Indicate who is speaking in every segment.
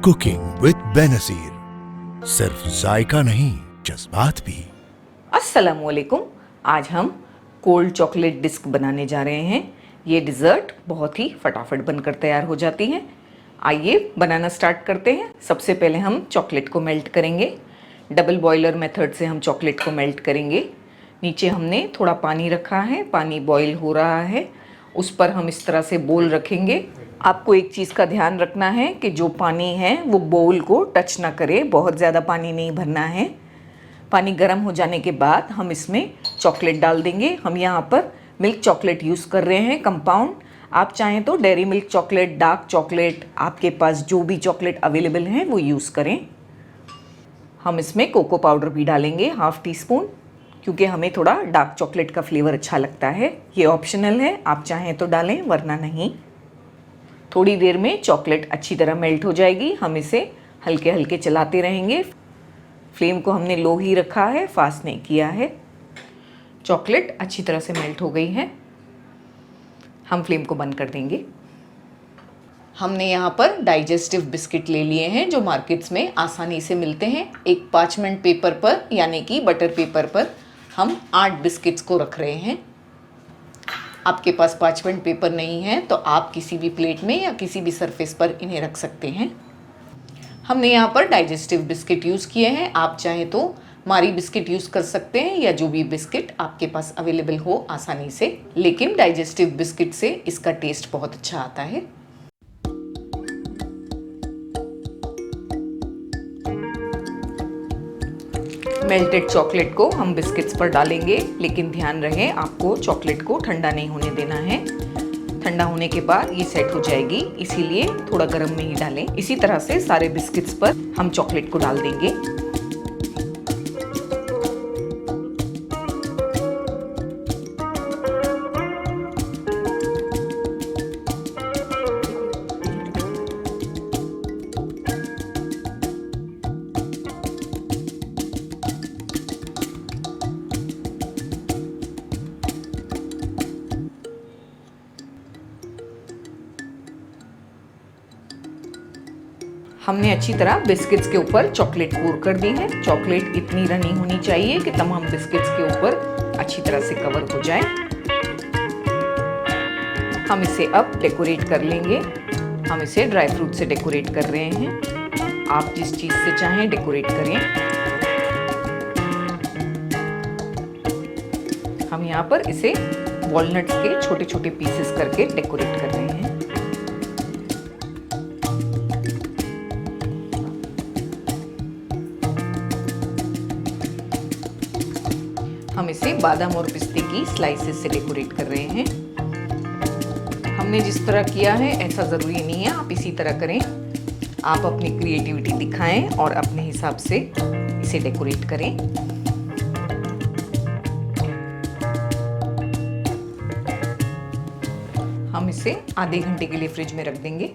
Speaker 1: Cooking with Benazir, सिर्फ जायका नहीं जज्बात भी।
Speaker 2: अस्सलामुअलैकुम। आज हम कोल्ड चॉकलेट डिस्क बनाने जा रहे हैं। ये डिज़र्ट बहुत ही फटाफट बनकर तैयार हो जाती है। आइए बनाना स्टार्ट करते हैं। सबसे पहले हम चॉकलेट को मेल्ट करेंगे। डबल बॉयलर मेथड से हम चॉकलेट को मेल्ट करेंगे। नीचे हमने थोड़ा पानी रखा है, पानी बॉईल हो रहा है। उस पर हम इस तरह से बोल रखेंगे। आपको एक चीज़ का ध्यान रखना है कि जो पानी है वो बोल को टच ना करे, बहुत ज़्यादा पानी नहीं भरना है। पानी गर्म हो जाने के बाद हम इसमें चॉकलेट डाल देंगे। हम यहाँ पर मिल्क चॉकलेट यूज़ कर रहे हैं, कंपाउंड। आप चाहें तो dairy milk chocolate, dark chocolate, आपके पास जो भी चॉकलेट अवेलेबल हैं वो यूज़ करें। हम इसमें कोको पाउडर भी डालेंगे, हाफ़ टी स्पून, क्योंकि हमें थोड़ा डार्क चॉकलेट का फ्लेवर अच्छा लगता है। ये ऑप्शनल है, आप चाहें तो डालें वरना नहीं। थोड़ी देर में चॉकलेट अच्छी तरह मेल्ट हो जाएगी। हम इसे हल्के हल्के चलाते रहेंगे। फ्लेम को हमने लो ही रखा है, फास्ट नहीं किया है। चॉकलेट अच्छी तरह से मेल्ट हो गई है। हम फ्लेम को बंद कर देंगे। हमने यहाँ पर डाइजेस्टिव बिस्किट ले लिए हैं जो मार्केट्स में आसानी से मिलते हैं। एक पार्चमेंट पेपर पर यानी कि बटर पेपर पर हम 8 बिस्किट्स को रख रहे हैं। आपके पास पार्चमेंट पेपर नहीं है तो आप किसी भी प्लेट में या किसी भी सरफेस पर इन्हें रख सकते हैं। हमने यहाँ पर डाइजेस्टिव बिस्किट यूज़ किए हैं। आप चाहें तो मारी बिस्किट यूज़ कर सकते हैं या जो भी बिस्किट आपके पास अवेलेबल हो आसानी से, लेकिन डाइजेस्टिव बिस्किट से इसका टेस्ट बहुत अच्छा आता है। मेल्टेड चॉकलेट को हम बिस्किट्स पर डालेंगे, लेकिन ध्यान रहे आपको चॉकलेट को ठंडा नहीं होने देना है। ठंडा होने के बाद ये सेट हो जाएगी, इसीलिए थोड़ा गर्म में ही डालें। इसी तरह से सारे बिस्किट्स पर हम चॉकलेट को डाल देंगे। हमने अच्छी तरह बिस्किट्स के ऊपर चॉकलेट कोर कर दी है। चॉकलेट इतनी रनी होनी चाहिए कि तमाम बिस्किट्स के ऊपर अच्छी तरह से कवर हो जाए। हम इसे अब डेकोरेट कर लेंगे। हम इसे ड्राई फ्रूट से डेकोरेट कर रहे हैं। आप जिस चीज़ से चाहें डेकोरेट करें। हम यहाँ पर इसे वॉलनट्स के छोटे छोटे पीसेस करके डेकोरेट कर रहे हैं। हम इसे बादाम और पिस्ते की स्लाइसेस से डेकोरेट कर रहे हैं। हमने जिस तरह किया है ऐसा ज़रूरी नहीं है आप इसी तरह करें। आप अपनी क्रिएटिविटी दिखाएं और अपने हिसाब से इसे डेकोरेट करें। हम इसे आधे घंटे के लिए फ्रिज में रख देंगे।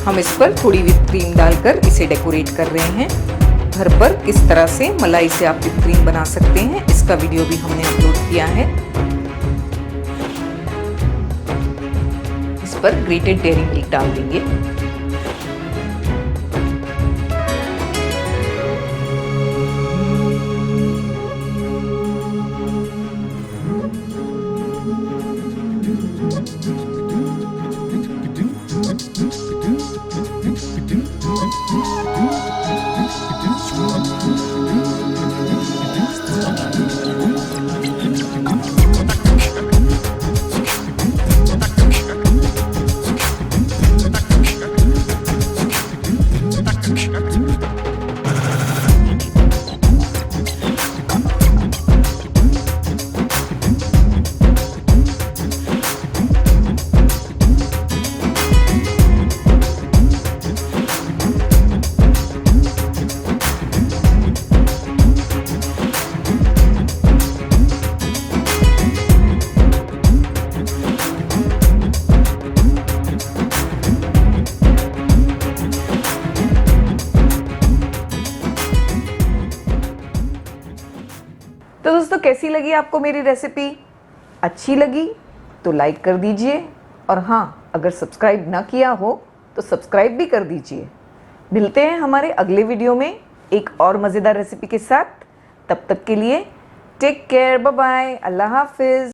Speaker 2: हम इस पर थोड़ी व्हिप क्रीम डालकर इसे डेकोरेट कर रहे हैं। घर पर किस तरह से मलाई से आप व्हिप क्रीम बना सकते हैं इसका वीडियो भी हमने अपलोड किया है। इस पर ग्रेटेड डेयरी मिल्क डाल देंगे। तो दोस्तों कैसी लगी आपको मेरी रेसिपी? अच्छी लगी तो लाइक कर दीजिए, और हाँ, अगर सब्सक्राइब ना किया हो तो सब्सक्राइब भी कर दीजिए। मिलते हैं हमारे अगले वीडियो में एक और मज़ेदार रेसिपी के साथ। तब तक के लिए टेक केयर, बाय बाय, अल्लाह हाफिज़।